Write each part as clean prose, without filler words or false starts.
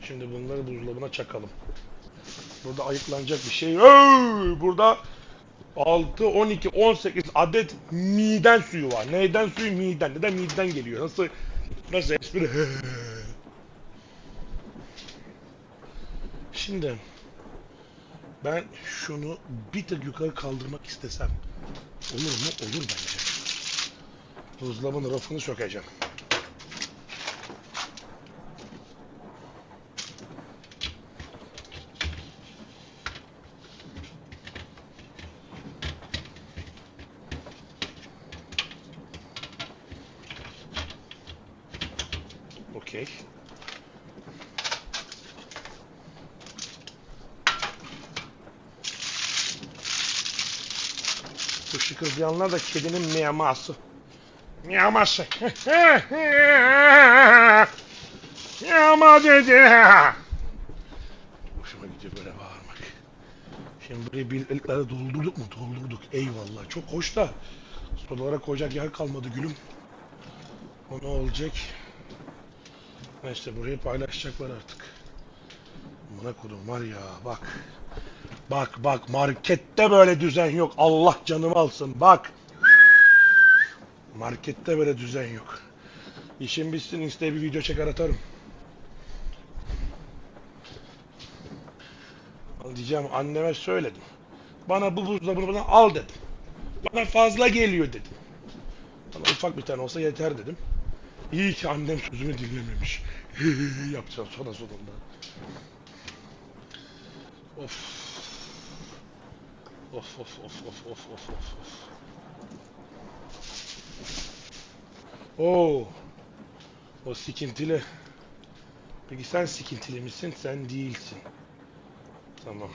Şimdi bunları buzdolabına çakalım. Burada ayıklanacak bir şey. Burada 6, 12, 18 adet miden suyu var. Neyden suyu? Miden. Neden miden geliyor? Nasıl espri? Şimdi ben şunu bir tık yukarı kaldırmak istesem olur mu? Olur bence. Buzdolabının rafını sökeceğim. Okey. Bu şıkırdayanlar da kedinin miyaması. Miyaması. Miyama dedi. Hoşuma gidiyor böyle bağırmak. Şimdi burayı birlikleri doldurduk mu? Doldurduk. Eyvallah. Çok hoş da sorulara koyacak yer kalmadı gülüm. O ne olacak? İşte burayı paylaşacaklar artık. Buna kodum var ya bak. Bak markette böyle düzen yok. Allah canımı alsın bak. Markette böyle düzen yok. İşim bitsin Insta'ya bir video çeker atarım. Diyeceğim anneme söyledim. Bana bu buzdolabını al dedim. Bana fazla geliyor dedim. Bana ufak bir tane olsa yeter dedim. İyi ki annem sözümü dinlememiş. Yapacağım sonunda. Of. Of. Oo. O sikintili. Peki sen sikintili misin? Sen değilsin. Tamam.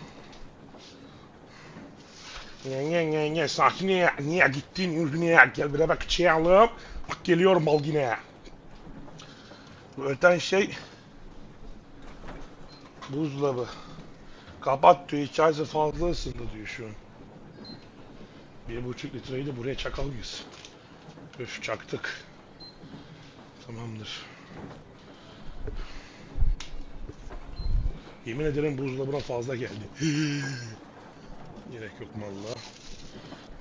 Ne sakin ya. Niye gittin yürüne? Gel bir bak çayalım. Bak geliyor mal yine. Bu öten şey buzdolabı. Kapat diyor, içerisi fazla ısındı diyor şu an. 1,5 litreyi de buraya çakal mıyız? Öf çaktık. Tamamdır. Yemin ederim buzdolabına fazla geldi. Gerek yok valla.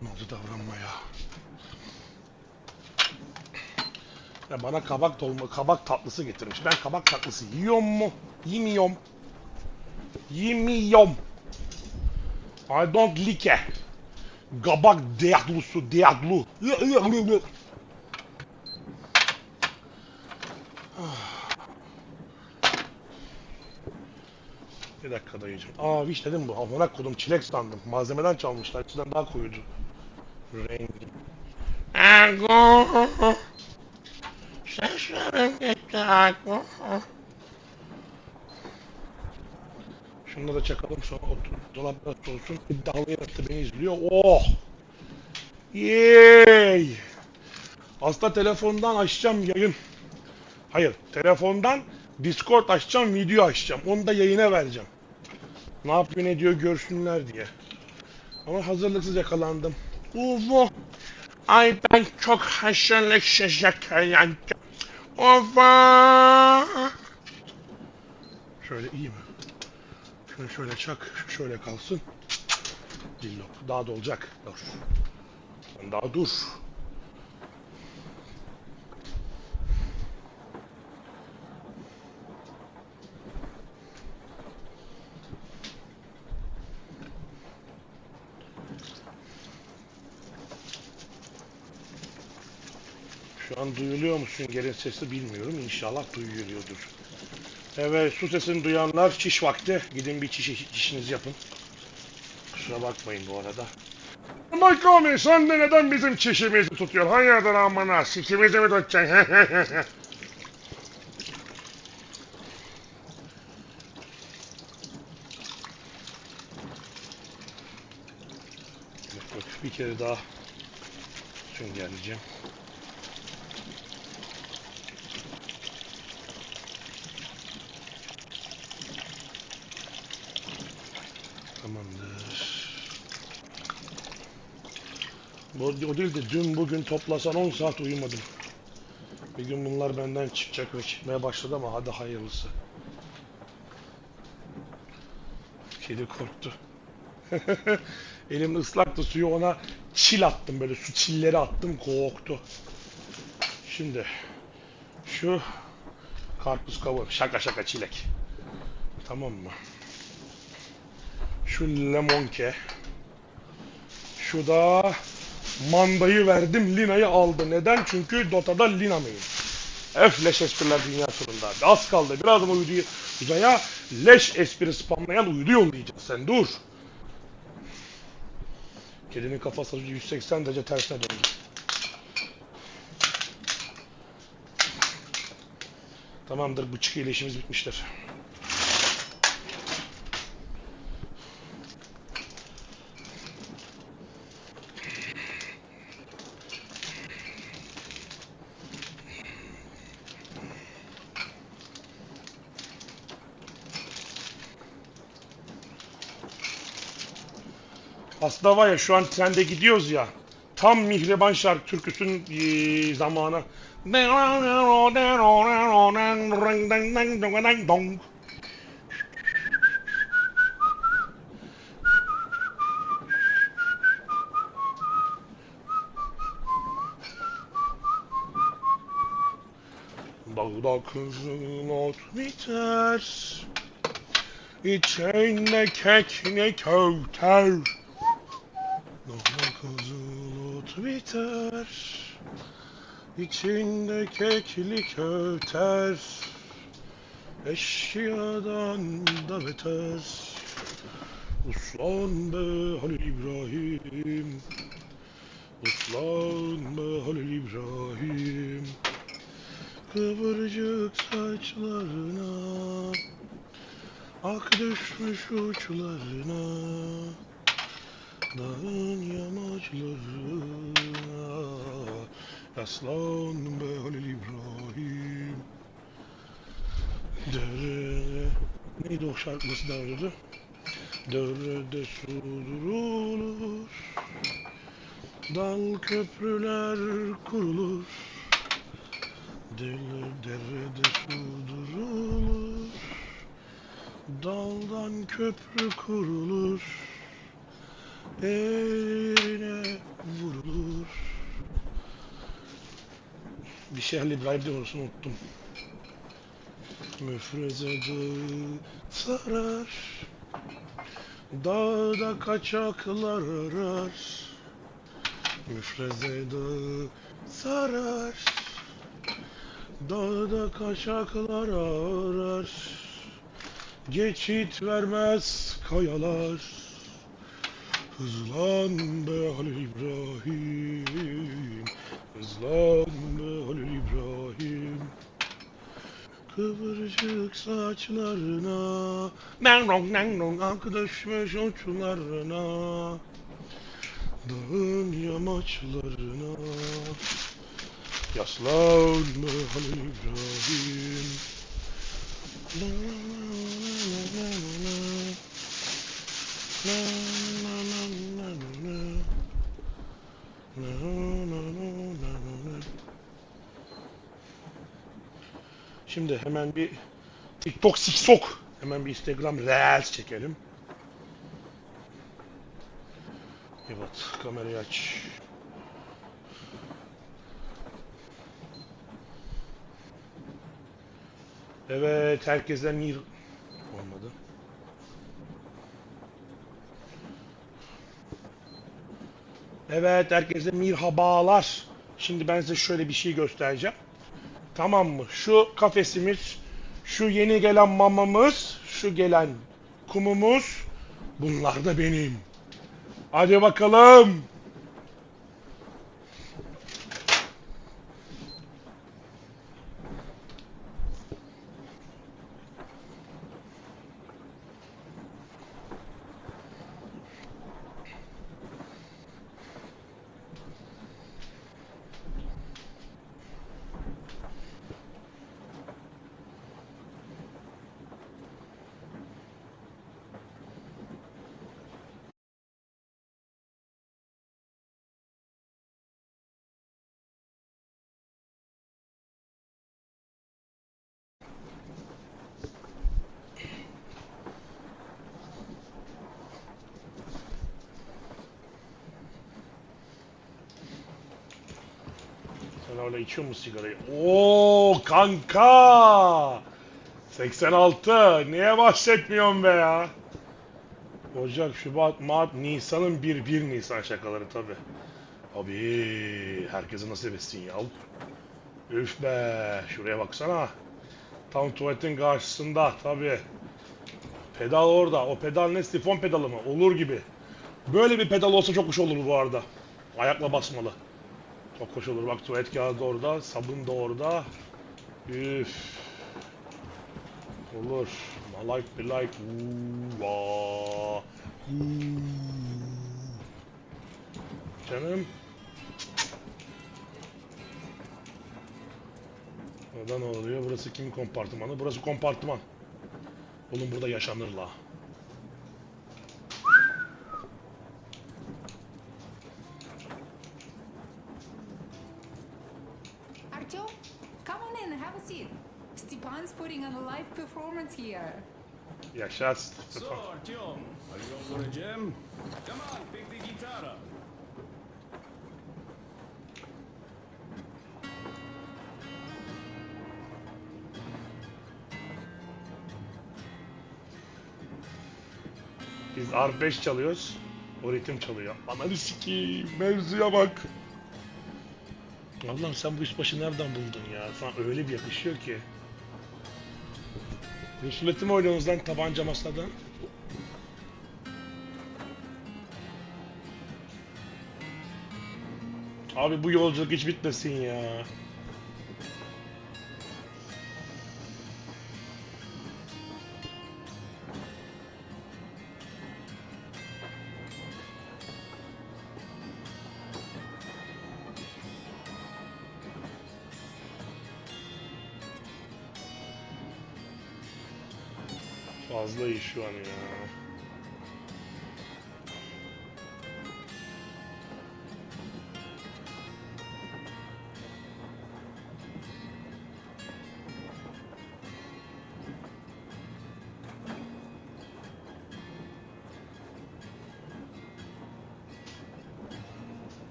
Malcı davranmaya. Ya bana kabak tatlısı getirmiş. Ben kabak tatlısı yiyor mu? Yemiyorum. I don't like. Kabak değerlusu değerlu. Bir dakika dayıcım. Viş dedim bu. Amına kodum çilek sandım. Malzemeden çalmışlar. İçinden daha koyucu. Rengi. Seslerim gitti. Şunu da çakalım sonra otur. Dolapta olsun. İddialı yarattı beni izliyor. Oh! Yeeey! Aslında telefondan açacağım yayın. Hayır, telefondan Discord açacağım, video açacağım. Onu da yayına vereceğim. Ne yapıyor ne diyor görsünler diye. Ama hazırlıksız yakalandım. Ufo! Ay ben çok hazırlıksız yakalandım. Ufo! Şöyle iyi mi? Şunu şöyle çak, şöyle kalsın. Dillok, daha da olacak. Dur. Sen daha dur. Şu an duyuluyor mu süngerin sesi bilmiyorum. İnşallah duyuluyordur. Evet, su sesini duyanlar çiş vakti. Gidin bir çişinizi yapın. Kusura bakmayın bu arada. Bakalım sen de neden bizim çişimizi tutuyor? Hayırdır amına sikimizi mi tutacaksın? Yok, bir kere daha süngerleyeceğim. Tamamdır. O değil de dün bugün toplasan 10 saat uyumadım. Bir gün bunlar benden çıkacak ve çıkmaya başladı ama hadi hayırlısı. Kedi korktu. Elim ıslaktı, suyu ona çil attım, böyle su çilleri attım, korktu. Şimdi şu karpuz kavun, şaka çilek. Tamam mı? Şu lemonke. Şu da mandayı verdim, Lina'yı aldı. Neden? Çünkü Dota'da Lina main. Öf, leş espriler dünya turunda. Az kaldı. Biraz ama uyduyu uzaya leş espri spamlayan uydu yollayacağız. Sen dur. Kedinin kafası 180 derece tersine döndü. Tamamdır, bıçak ile işimiz bitmiştir. Aslında var ya, şu an trende gidiyoruz ya. Tam Mihriban şarkı türküsünün zamanı. Dağda kızıl ot biter, içinde keklik köter. Dağda kızıl ot biter, içinde keklik öter. Eşyadan da beter. Uslan be Halil İbrahim, uslan be Halil İbrahim. Kıvırcık saçlarına, ak düşmüş uçlarına, dağın yamaçlarına, yaslan be Halil İbrahim. Derede, neydi o şarkı, nasıl devrildi? Derede su durulur, dal köprüler kurulur. Derede su durulur, daldan köprü kurulur, eline vurulur. Bir şey Halil İbrahim'de olsun, unuttum. Müfrezede sarar, dağda kaçaklar arar. Müfrezede sarar, dağda kaçaklar arar. Geçit vermez kayalar. Hızlan be Halil İbrahim, hızlan be Halil İbrahim. Kıvırcık saçlarına, ak düşmüş uçlarına, dağın yamaçlarına, yaslan be Halil İbrahim. Şimdi hemen bir TikTok siksok, hemen bir Instagram Reels çekelim. Evet, kamerayı aç. Evet, herkese olmadı. Evet, herkese merhabalar. Şimdi ben size şöyle bir şey göstereceğim. Tamam mı? Şu kafesimiz, şu yeni gelen mamamız, şu gelen kumumuz, bunlar da benim. Hadi bakalım. Sen öyle içiyor musun sigarayı? Oo kanka! 86. Niye bahsetmiyorsun be ya? Ocak, Şubat, Mart, Nisan'ın 1 Nisan şakaları tabi. Abi herkese nasip etsin ya. Üf be, şuraya baksana. Tam tuvaletin karşısında tabi. Pedal orada. O pedal ne? Sifon pedalı mı? Olur gibi. Böyle bir pedal olsa çok hoş olur bu arada. Ayakla basmalı. Çok hoş olur. Bak tuvalet kağıdı orada. Sabun da orada. Üf. Olur. Like be like. Canım. Neden oluyor? Burası kimin kompartımanı? Burası kompartıman. Oğlum burada yaşanır la. Artyom, come on in, have a seat. Stepan's putting on a live performance here. Yaşa So, Stefan. Artyom, are you up for a jam? Come on, pick the guitar up. Biz R5 çalıyoruz. O ritim çalıyor. Ananı sikeyim. Mevzuya bak. Allah'ım sen bu iş başı nereden buldun ya? Sana öyle bir yakışıyor ki. Rusuleti mi oynuyorsunuz lan tabanca masada? Abi bu yolculuk hiç bitmesin ya. Fazla iyi şu an ya.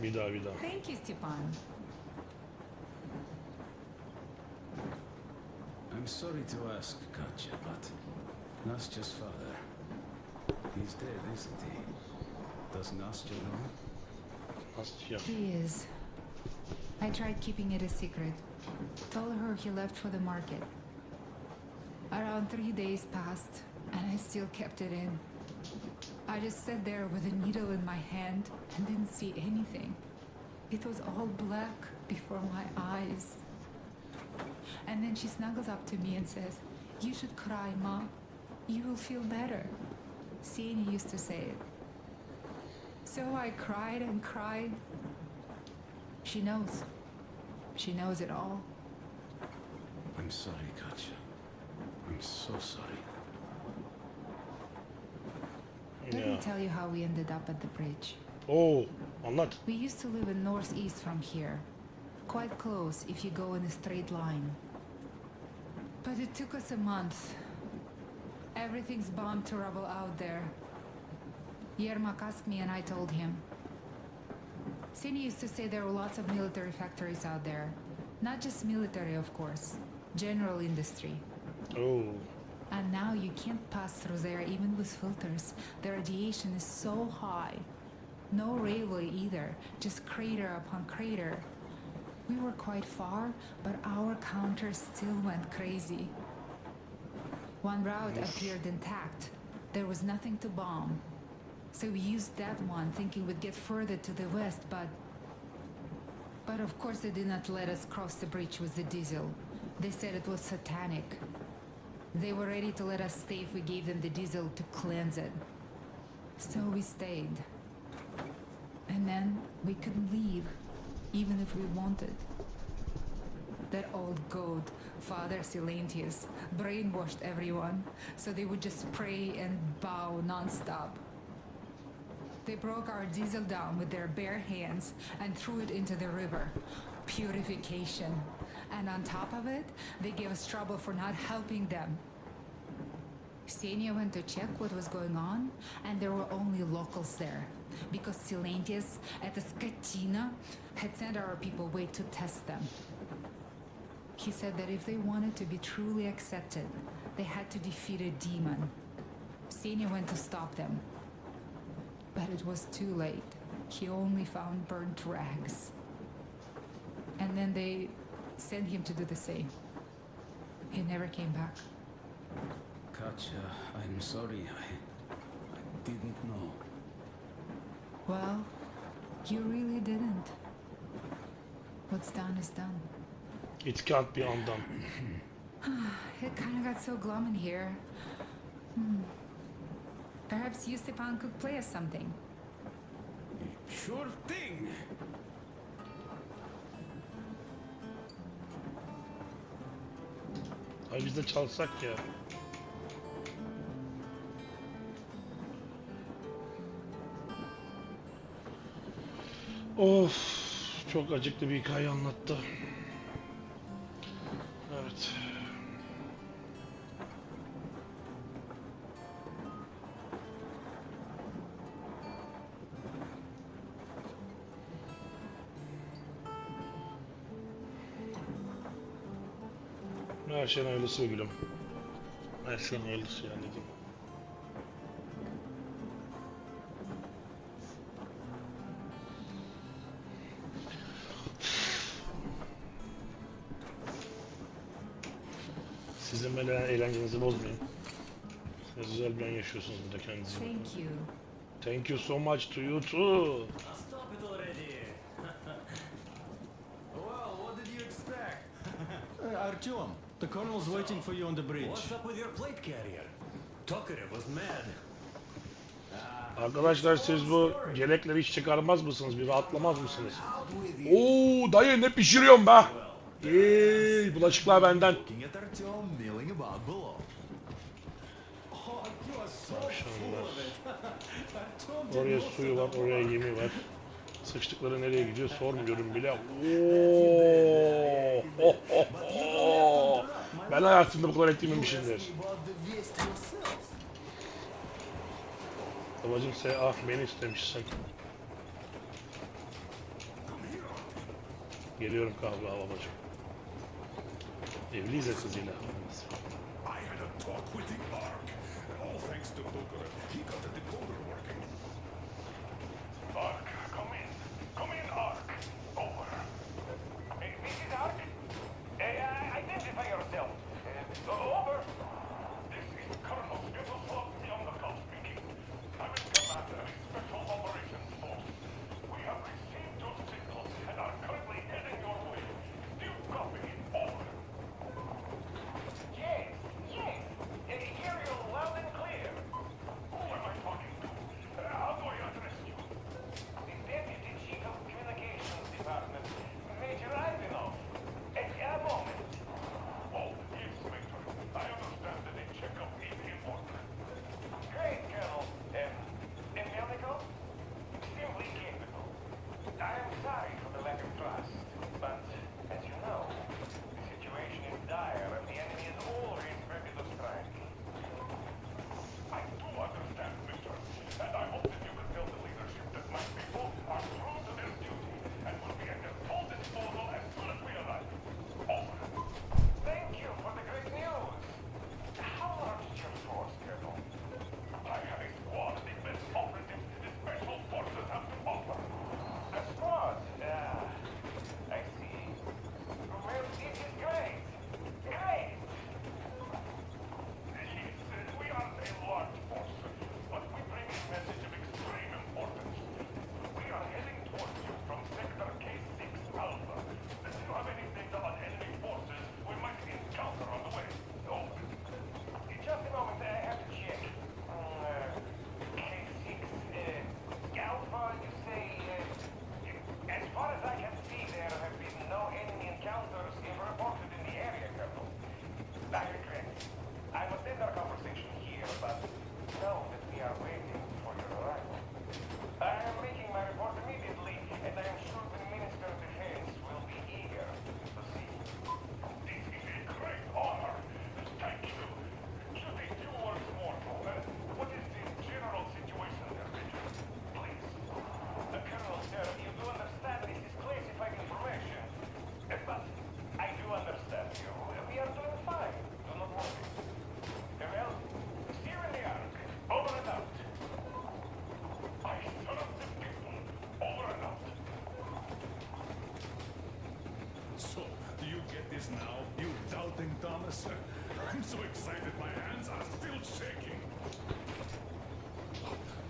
Bir daha. Thank you, Stepan. I'm sorry to ask, Katya, but Nastya's father, he's dead, isn't he? Does Nastya know? Nastya. He is. I tried keeping it a secret. Told her he left for the market. Around 3 days passed, and I still kept it in. I just sat there with a needle in my hand and didn't see anything. It was all black before my eyes. And then she snuggles up to me and says, "You should cry, Ma. You will feel better." Sieni used to say it. So I cried and cried. She knows. She knows it all. I'm sorry, Katya. I'm so sorry. Let me Ya. tell you how we ended up at the bridge. Oo, anlat. We used to live in northeast from here. Quite close if you go in a straight line. But it took us a month. Everything's bombed to rubble out there. Yermak asked me and I told him. Sini used to say there were lots of military factories out there. Not just military, of course. General industry. Oo. And now you can't pass through there even with filters. The radiation is so high. No railway either, just crater upon crater. We were quite far, but our counter still went crazy. One route appeared intact. There was nothing to bomb. So we used that one, thinking we'd get further to the west, but of course they did not let us cross the bridge with the diesel. They said it was satanic. They were ready to let us stay if we gave them the diesel to cleanse it. So we stayed. And then we couldn't leave, even if we wanted. That old goat, Father Silentius, brainwashed everyone, so they would just pray and bow non-stop. They broke our diesel down with their bare hands and threw it into the river. Purification. And on top of it, they gave us trouble for not helping them. Ksenia went to check what was going on, and there were only locals there, because Silentius at the Skatina had sent our people away to test them. He said that if they wanted to be truly accepted, they had to defeat a demon. Ksenia went to stop them, but it was too late. He only found burnt rags. And then they sent him to do the same. He never came back. Katja, I'm sorry. I didn't know. Well, you really didn't. What's done is done. It can't be undone. It kind of got so glum in here. Perhaps you, Stepan, could play us something. Sure thing. Ay biz de çalsak ya. Of, çok acıklı bir hikaye anlattı. Evet. Her şeyin hayırlısı gülüm. Her şeyin hayırlısı yani diyeyim. Sizin böyle eğlencenizi bozmayayım. Siz güzel bir an yaşıyorsunuz burada kendinizi. Thank you. Thank you so much to you too. Stop it already! Well, what did you expect? Artyom, the colonel's waiting for you on the bridge. What's up with your plate carrier? Tokarev was mad. Arkadaşlar siz bu yelekleri hiç çıkarmaz mısınız? Bir rahatlamaz mısınız? Oo dayı ne pişiriyorsun be? Bulaşıklar benden. Looking at Artyom milling about below. Oh, you are so Maşallah. full of it. Oraya suyu var, oraya yemi var. Sıçtıkları nereye gidiyor sormuyorum bile. Oo. Ben hayatımda bu kadar et yememişimdir. About the West yourself. Babacım sen beni istemişsin. Geliyorum kahve babacım. Evliyiz ya kızıyla. I had a talk with the Ark. All thanks to Tokarev. He got the decoder working. Ark, come in. Come in, Ark. Over. This is Ark. Identify yourself. Over. This is Colonel Buzdolabının speaking. I'm in command of Special Operations Force. We have received your signals and are currently heading your way. Do you copy? Over. Yes, yes. Hear you loud and clear. Who am I talking to? this now, you doubting Thomas? I'm so excited my hands are still shaking.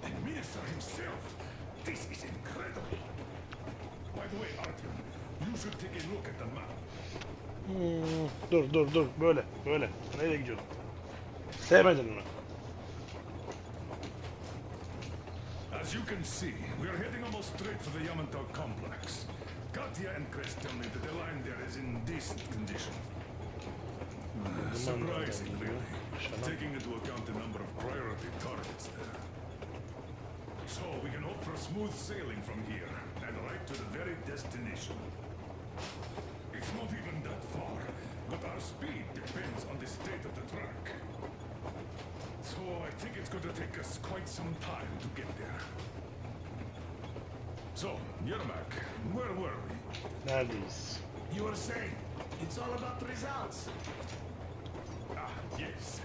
The minister himself! This is incredible! By the way, Artyom, you should take a look at the map. Dur. Böyle. Nereye gidiyorsun? Sevmedin mi? As you can see, we are heading almost straight for the Yamantau complex. Katya and Chris tell me that the line there is in decent condition. Surprising, really, taking into account the number of priority targets there. So we can hope for smooth sailing from here, and right to the very destination. It's not even that far, but our speed depends on the state of the track. So I think it's going to take us quite some time to get there. So, Yermak, where were we? Neredeyiz? You were saying, it's all about results. Ah, yes.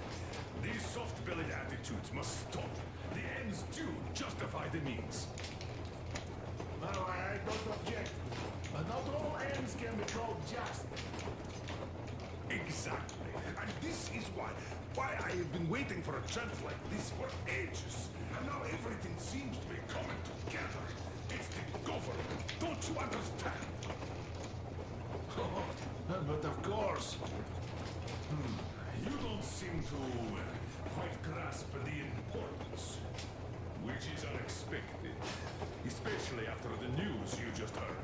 These soft-bellied attitudes must stop. The ends do justify the means. Well, I don't object. But not all ends can be called just. Exactly. And this is why I have been waiting for a chance like this for ages. And now everything seems to be coming together. It's the government. Don't you understand? But of course. You don't seem to quite grasp the importance. Which is unexpected. Especially after the news you just heard.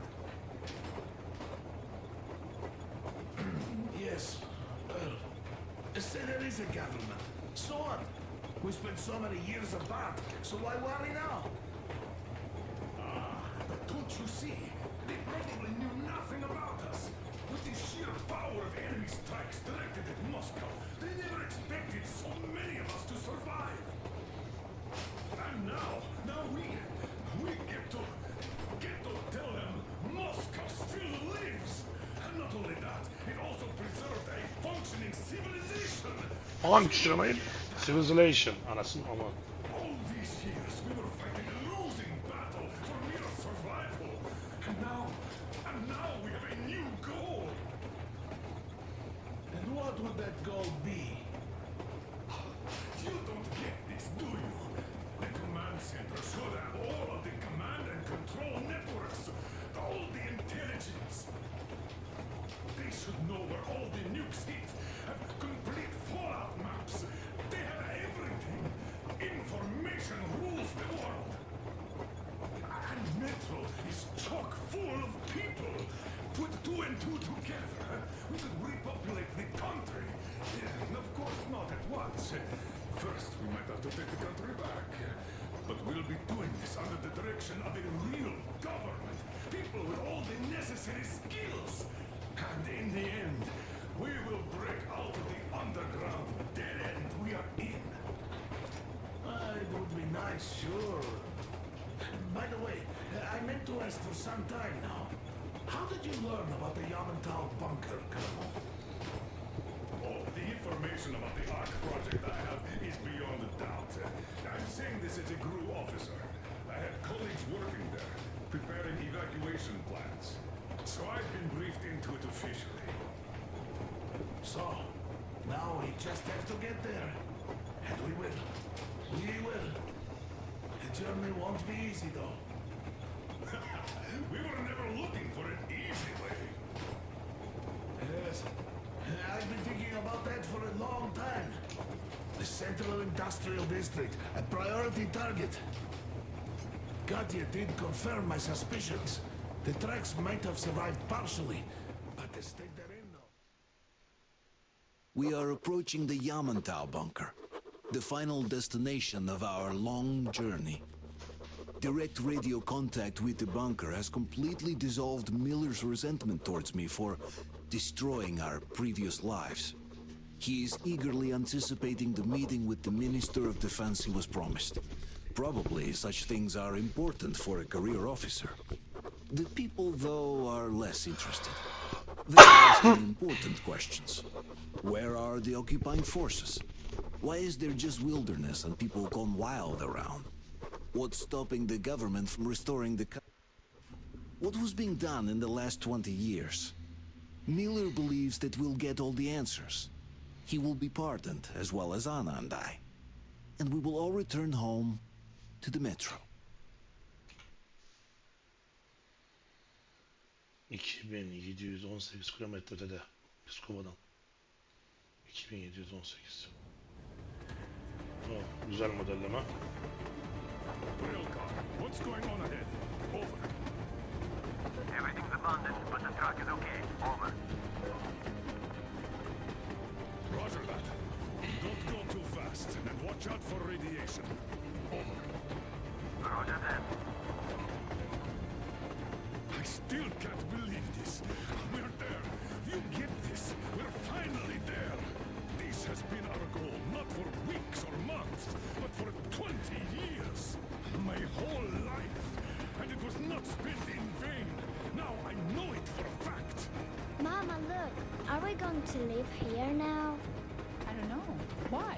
Yes. Well, say there is a government. So what? We spent so many years apart, so why worry now? But don't you see? They probably knew nothing about us. With the sheer power of enemy strikes directed at Moscow, they never expected so many of us to survive. And now we get to tell them Moscow still lives. And not only that, it also preserved a functioning civilization. Functioning civilization. Anasını ama. All these years we were fighting a losing battle for mere survival. And now we have a new goal. And what would that goal be? You don't get this, do you? The command center should have all of the command and control networks, all the intelligence. They should know where all the nukes hit, have complete fallout maps. They have everything. Information rules the world. And Metro is chock full of people. Put two and two together, we could repopulate the country. And of course not at once. First, we might have to take the country back. But we'll be doing this under the direction of a real government. People with all the necessary skills. And in the end, we will break out of the underground dead end we are in. It would be nice, sure. By the way, I meant to ask for some time now. How did you learn about the Yamantau bunker, Colonel? Oh, the information about the ARC project I have is beyond a doubt. I'm saying this as a GRU officer. I had colleagues working there, preparing evacuation plans. So I've been briefed into it officially. So, now we just have to get there. And we will. We will. The journey won't be easy, though. We were never looking for an easy way. Yes. I've been thinking about that for a long time. The Central Industrial District, a priority target. Katya did confirm my suspicions. The tracks might have survived partially, but the state they're in, though. We are approaching the Yamantau bunker, the final destination of our long journey. Direct radio contact with the bunker has completely dissolved Miller's resentment towards me for destroying our previous lives. He is eagerly anticipating the meeting with the Minister of Defense he was promised. Probably such things are important for a career officer. The people, though, are less interested. They are asking important questions. Where are the occupying forces? Why is there just wilderness and people gone wild around? What's stopping the government from restoring the... What was being done in the last 20 years? Miller believes that we'll get all the answers. He will be pardoned, as well as Anna and I. And we will all return home to the Metro. 2718 kilometrede de Pskova'dan. 2718. Oh, güzel modelleme. Rail car, what's going on ahead? Over. Everything's abandoned, but the truck is okay. Over. Roger that. Don't go too fast, and watch out for radiation. Over. Roger that. I still can't believe this. We're there. You get this. We're finally there. This has been our goal, not for weeks or months, but for 20 years. My whole life. And it was not spent in vain. Now I know it for a fact. Mama, look. Are we going to live here now? I don't know. Why?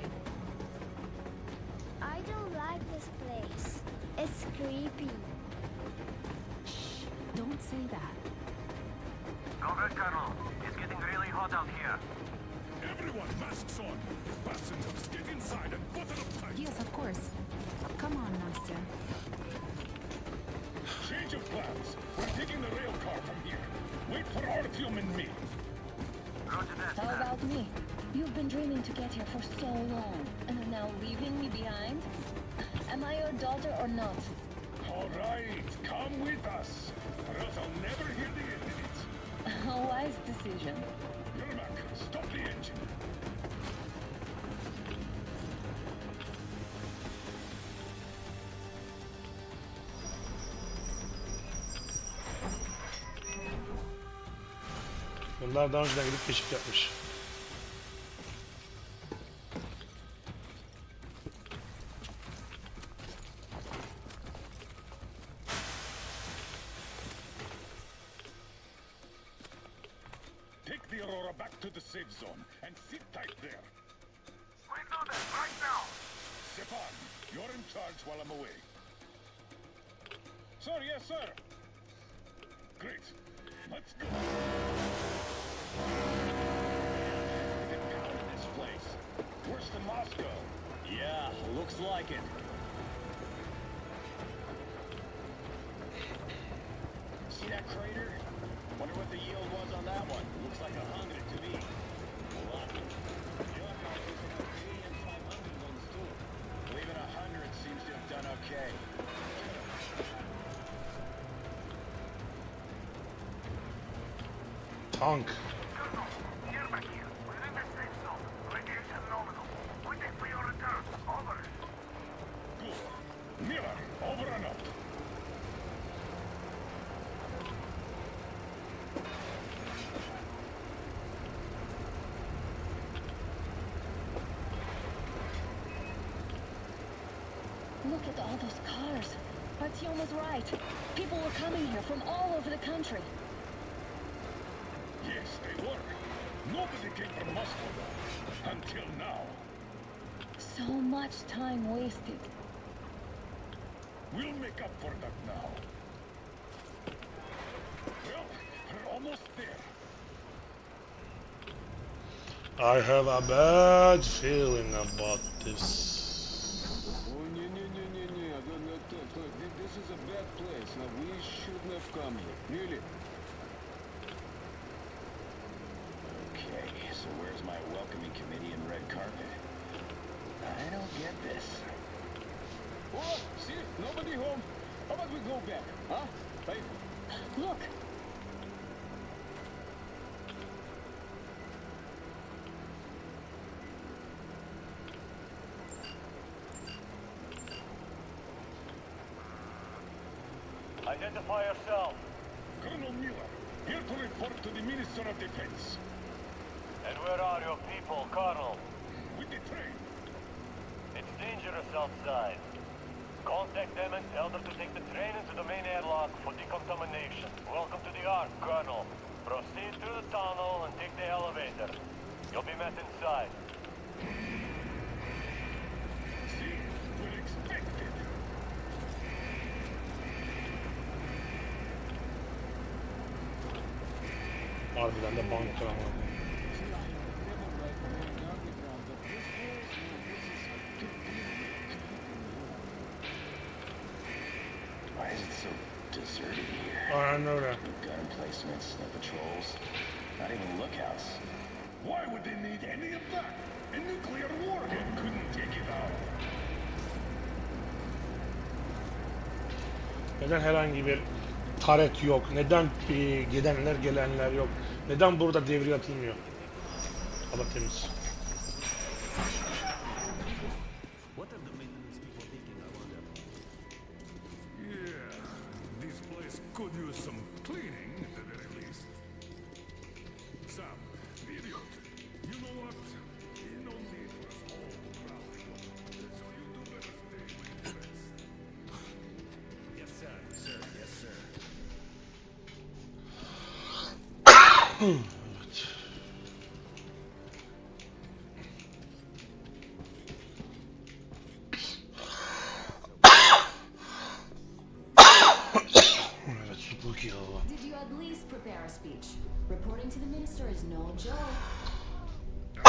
I don't like this place. It's creepy. Shh. Don't say that. Comrade Colonel, it's getting really hot out here. Everyone, masks on. Passengers, get inside and button up tight. Yes, of course. Come on, Nastya. Change of plans. We're taking the rail car from here. Wait for Artyom and me. Roger that. How about me? You've been dreaming to get here for so long, and are now leaving me behind? Am I your daughter or not? All right, come with us. Or else I'll never hear the end of it. A wise decision. Yermak, stop the engine. Bunlar daha önceden gidip keşif yapmış. Take the Aurora back to the safe zone and sit tight there. We do that right now. Stepan, you're in charge while I'm away. Sir, yes, sir. Great. Let's go. This place. Worse than Moscow. Yeah, looks like it. See that crater? Wonder what the yield was on that one. Looks like 100 to me. A lot. The other guys using a 3 and 500 ones too. Leaving 100 seems to have done okay. Tank. Colonel, Yermak here. We're in the safe zone. Radiation nominal. Waiting for your return. Over. Good. Miller, over and out. Look at all those cars. Artyom was right. People were coming here from all over the country. Yes, they were. Nobody came from Moscow, though. Until now. So much time wasted. We'll make up for that now. Well, we're almost there. I have a bad feeling about this. This is a bad place. Now, we shouldn't have come here. Really? Okay, so where's my welcoming committee and red carpet? I don't get this. Oh, see? Nobody home. How about we go back, huh? Hey. Look! Identify yourself. Colonel Miller, here to report to the Minister of Defense. And where are your people, Colonel? With the train. It's dangerous outside. Contact them and tell them to take the train into the main airlock for decontamination. Welcome to the Ark, Colonel. Proceed through the tunnel and take the elevator. You'll be met inside. See? We're expected. Harbiden de banka ama. Why is it so deserted here? Aynen öyle. No gun emplacements, no patrols, not even lookouts. Why would they need any of that? A nuclear warhead couldn't take it out. Neden herhangi bir taret yok? Neden gidenler gelenler yok? Neden burada devriye atılmıyor? Hava temiz. What are the maintenance people thinking, I wonder? Yeah, this place could use some cleaning at the very least. Sam, idiot, you know what? No need for us all to crowd. So you do better stay with the rest. Yes, sir. Sir, yes, sir. Evet. Evet, spooky hava. Did you at least prepare a speech? Reporting to the minister is no joke. Get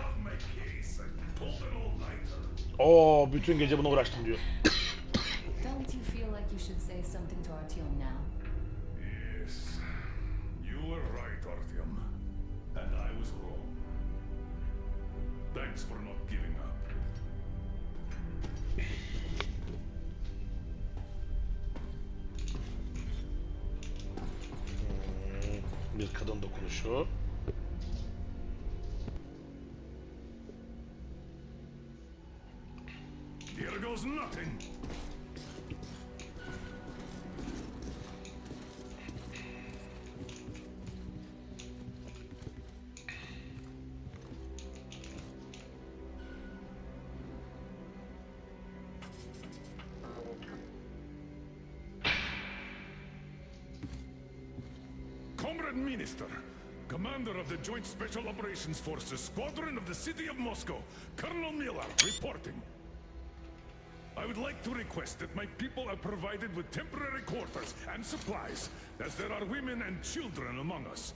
off my case, I pulled an all-nighter. Oo, bütün gece buna uğraştım diyor. Don't you feel like you should say something to Artyom now? Yes, you were right, Artyom. And I was wrong. Thanks for not giving up. Bir kadın dokunuşu. Here goes nothing. Comrade Minister, Commander of the Joint Special Operations Forces, Squadron of the City of Moscow, Colonel Miller, reporting. I would like to request that my people are provided with temporary quarters and supplies, as there are women and children among us.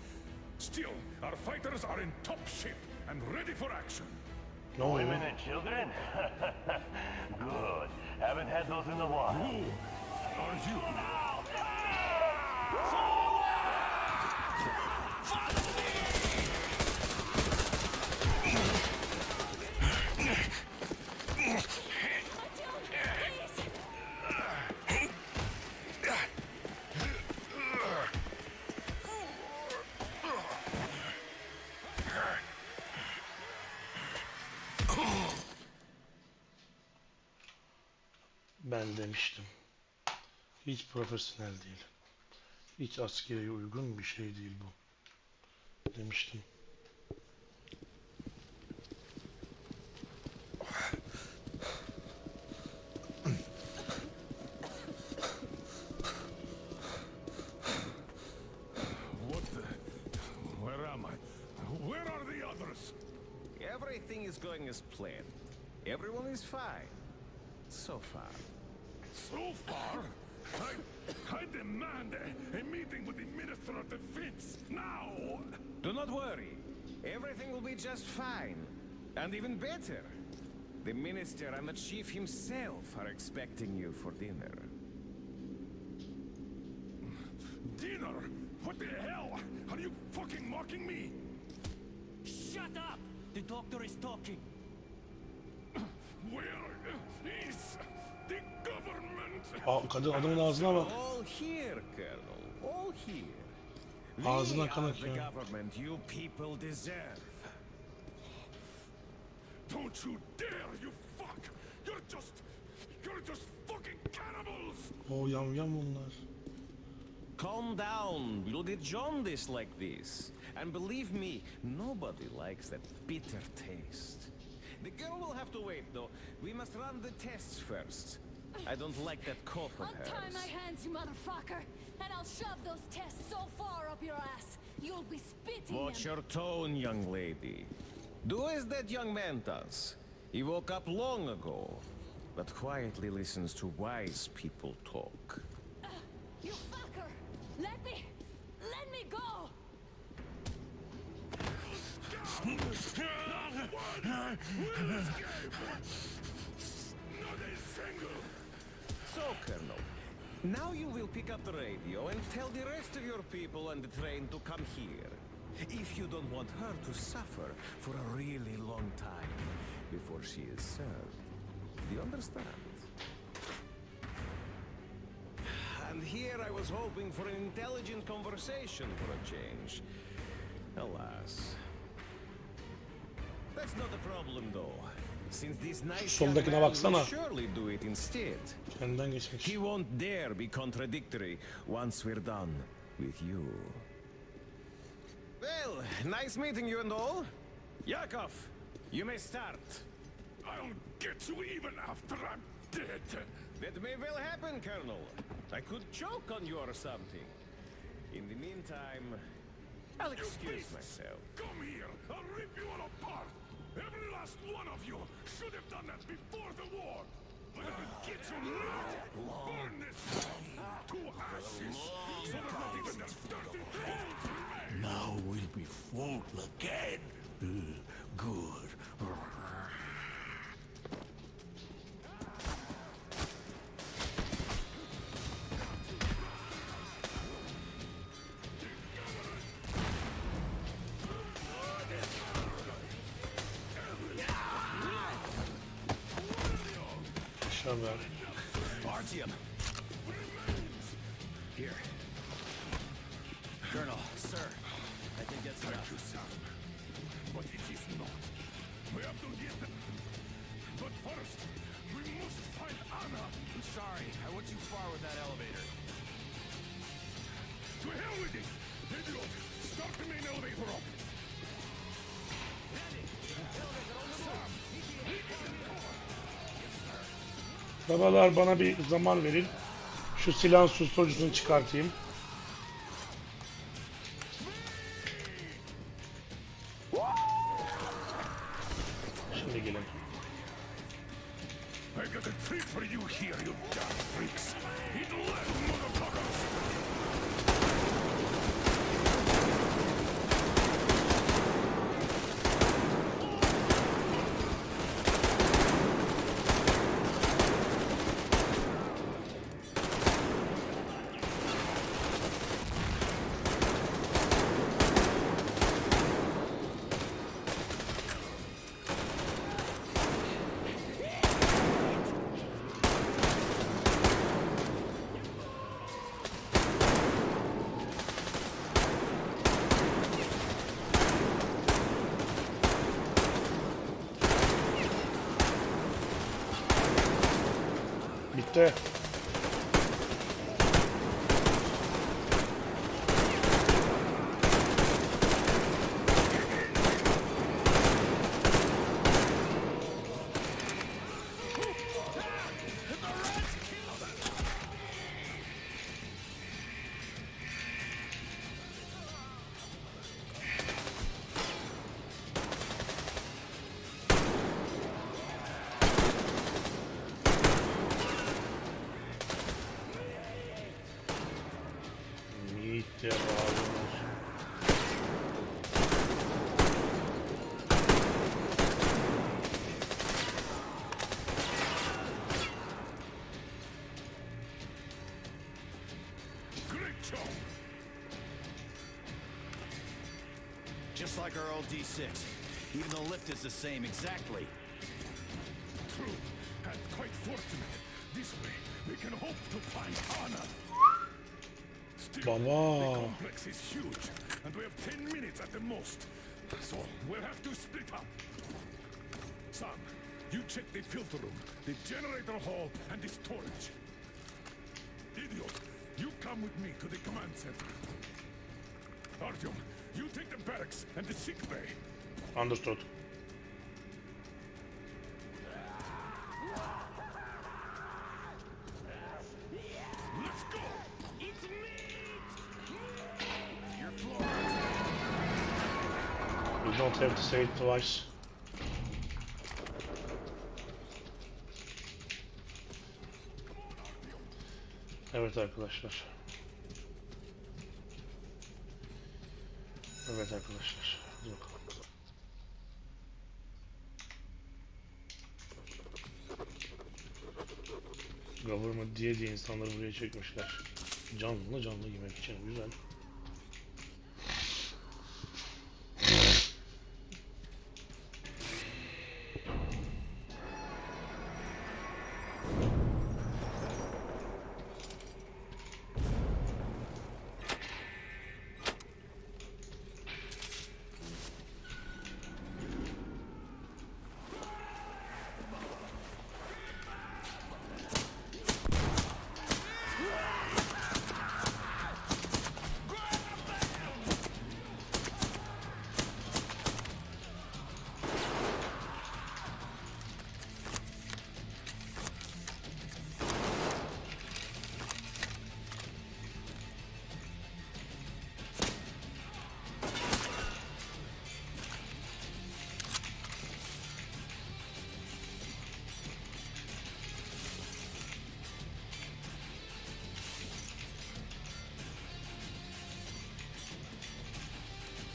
Still, our fighters are in top shape and ready for action. No women. Women and children? Good. Haven't had those in a while. Who are you? Ben demiştim. Hiç profesyonel değil. Hiç askeriye uygun bir şey değil bu. Demiştim. What the? Where am I? Where are the others? Everything is going as planned. Everyone is fine. So far. So far, I demand a meeting with the Minister of Defense now. Do not worry. Everything will be just fine. And even better. The Minister and the Chief himself are expecting you for dinner. Dinner? What the hell? Are you fucking mocking me? Shut up! The doctor is talking. Where is the government? Aa, kadın adamın ağzına bak. All here, Colonel. All here. Ağzına We kan are the akıyor. government you people deserve. Don't you dare, you fuck! You're just fucking cannibals! O yamyam bunlar. Calm down. You'll get jaundice like this. And believe me, nobody likes that bitter taste. The girl will have to wait, though. We must run the tests first. I don't like that cough of hers. Untie my hands, you motherfucker, and I'll shove those tests so far up your ass, you'll be spitting Watch them. your tone, young lady. Do as that young man does. He woke up long ago, but quietly listens to wise people talk. You fucker! Let me go! So, Colonel, now you will pick up the radio and tell the rest of your people on the train to come here. If you don't want her to suffer for a really long time before she is served. Do you understand? And here I was hoping for an intelligent conversation for a change. Alas. That's not a problem though. Since this nice young Soldakine man baksana. will surely do it instead. Kendinden geçmiş. He won't dare be contradictory once we're done with you. Well, nice meeting you and all. Yakov, you may start. I'll get you even after I'm dead. That may well happen, Colonel. I could choke on you or something. In the meantime, I'll excuse myself. Come here, I'll rip you all apart. Every last one of you should have done that before the war. But I will get you now. Burn this to ashes. So that not even the dirty bones remain. Now we'll be full again. Good. Şaber. Artyom. Here. Colonel, sir. I think that's enough. But it is not. We have to get them. But first, we must find Anna. I'm sorry. I went too far with that elevator. To hell with it! Idiot! Start the main elevator up! Babalar bana bir zaman verin. Şu silahın susturucusunu çıkartayım. Şimdi gelin. I got a treat for you here, you damn freaks! Eat less, motherfuckers! Bitti. Yiğit ya bağlı. Great job! Just like our old D6. Even the lift is the same, exactly. True, and quite fortunate. This way, we can hope to find Anna. Still, the Baba. complex is huge, and we have 10 minutes at the most. So, we'll have to split up. Sam, you check the filter room, the generator hall, and the storage. Idiot, you come with me to the command center. Artyom, you take the barracks and the sick bay. Understood. Let's go! It's Your floor. You don't have to say it twice. Evet arkadaşlar. Evet arkadaşlar. Hadi bakalım. Government diye insanları buraya çekmişler. Canlı canlı yemek için. Güzel.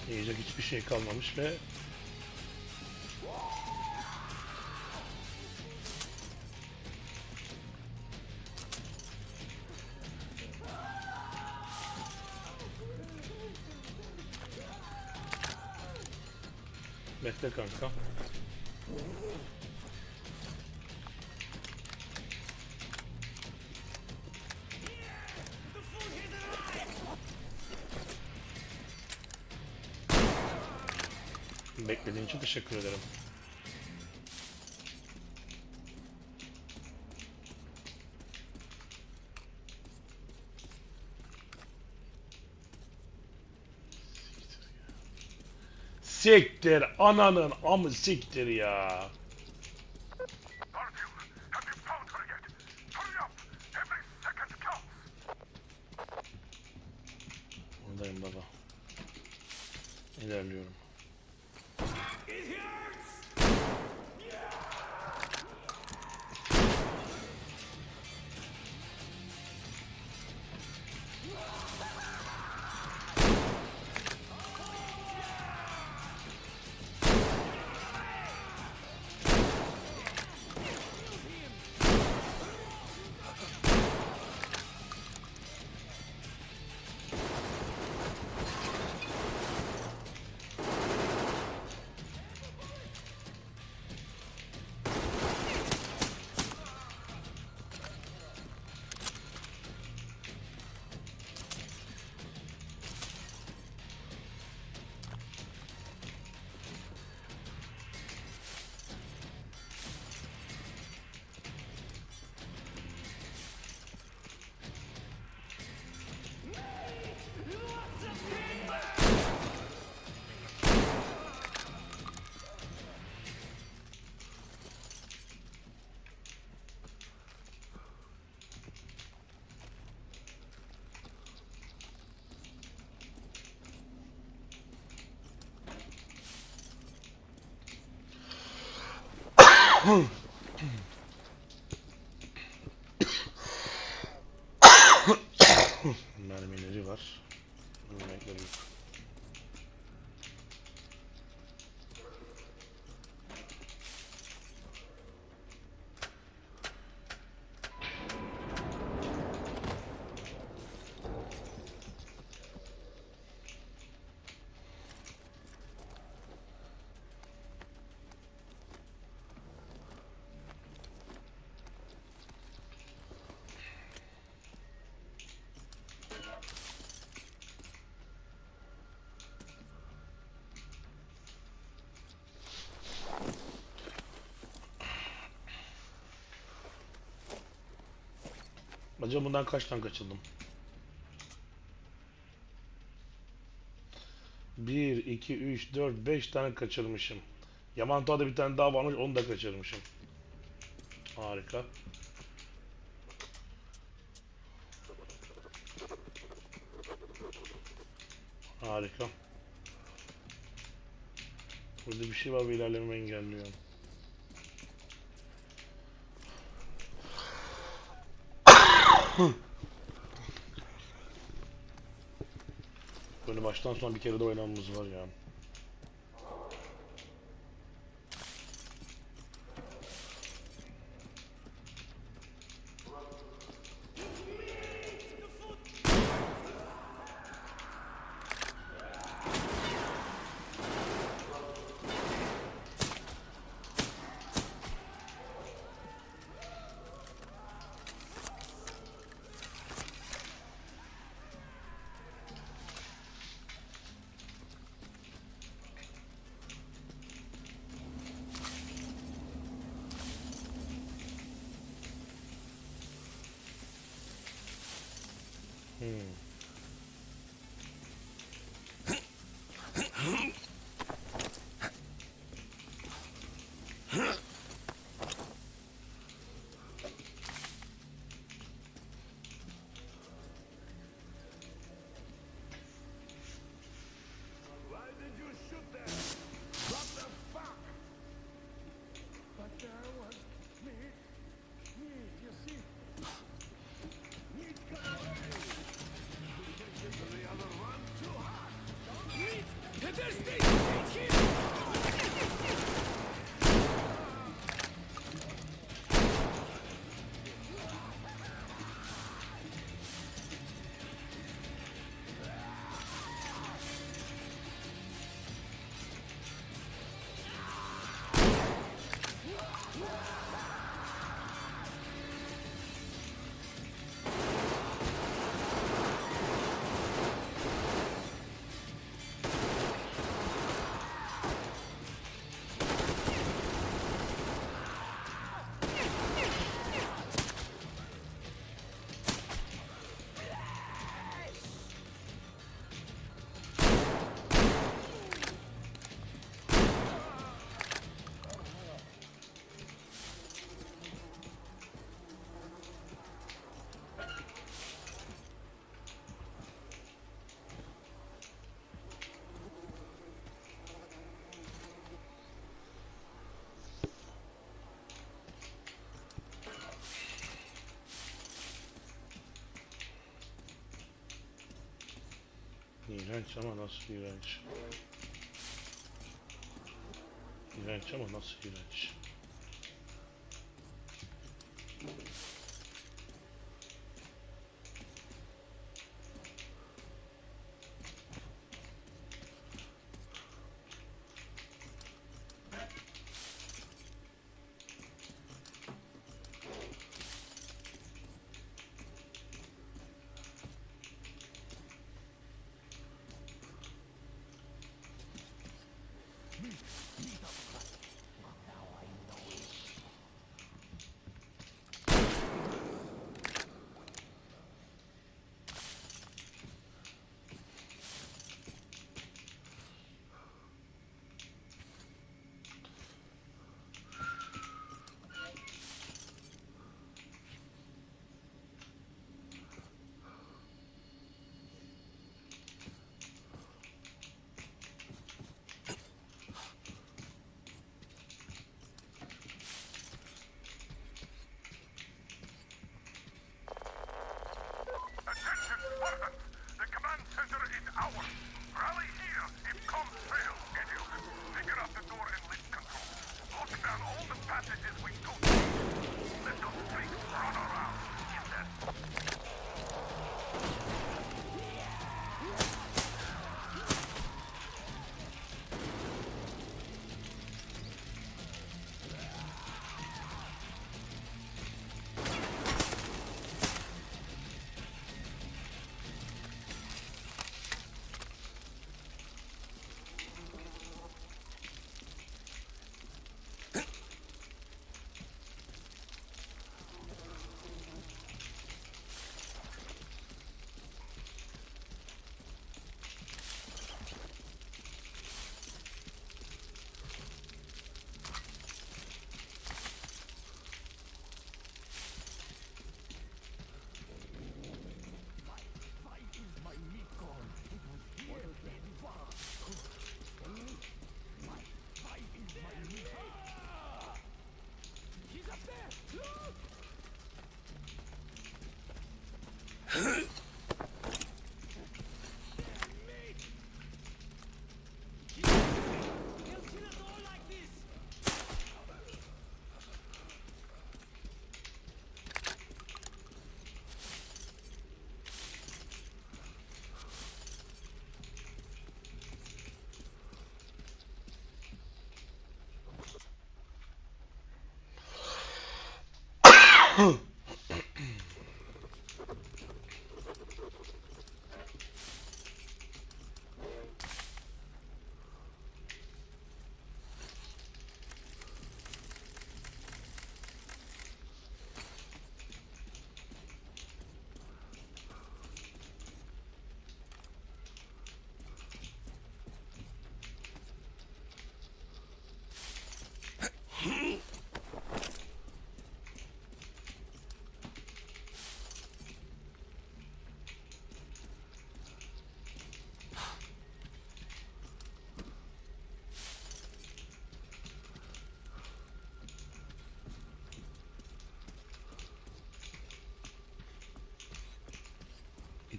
Yiyecek hiçbir şey kalmamış ve bekle kanka. Beklediğin için teşekkür ederim. Siktir ananın amı siktir ya. Buradayım baba. İlerliyorum. Mermileri var. Mermileri yok. Acaba bundan kaç tane kaçırdım? 1, 2, 3, 4, 5 tane kaçırmışım. Yamantau'da bir tane daha varmış, onu da kaçırmışım. Harika. Harika. Burada bir şey var ve ilerlememi engelliyor. Böyle baştan sona bir kere de oynamamız var ya. Why did you shoot them? What the fuck? But there was me, you see. Me come away. We can get to the other one too hard. Wait! There's things right here! İğrenç ama nasıl iğrenç. İğrenç ama nasıl iğrenç. Attention, Spartans! The command center is ours. Rally here if comms fail, idiots. Figure out the door and lift control. Lock down all the passages we don't need. Let those freaks run around. Get that.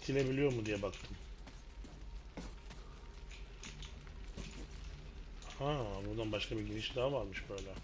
silebiliyor mu diye baktım. Ha, buradan başka bir giriş daha varmış böyle.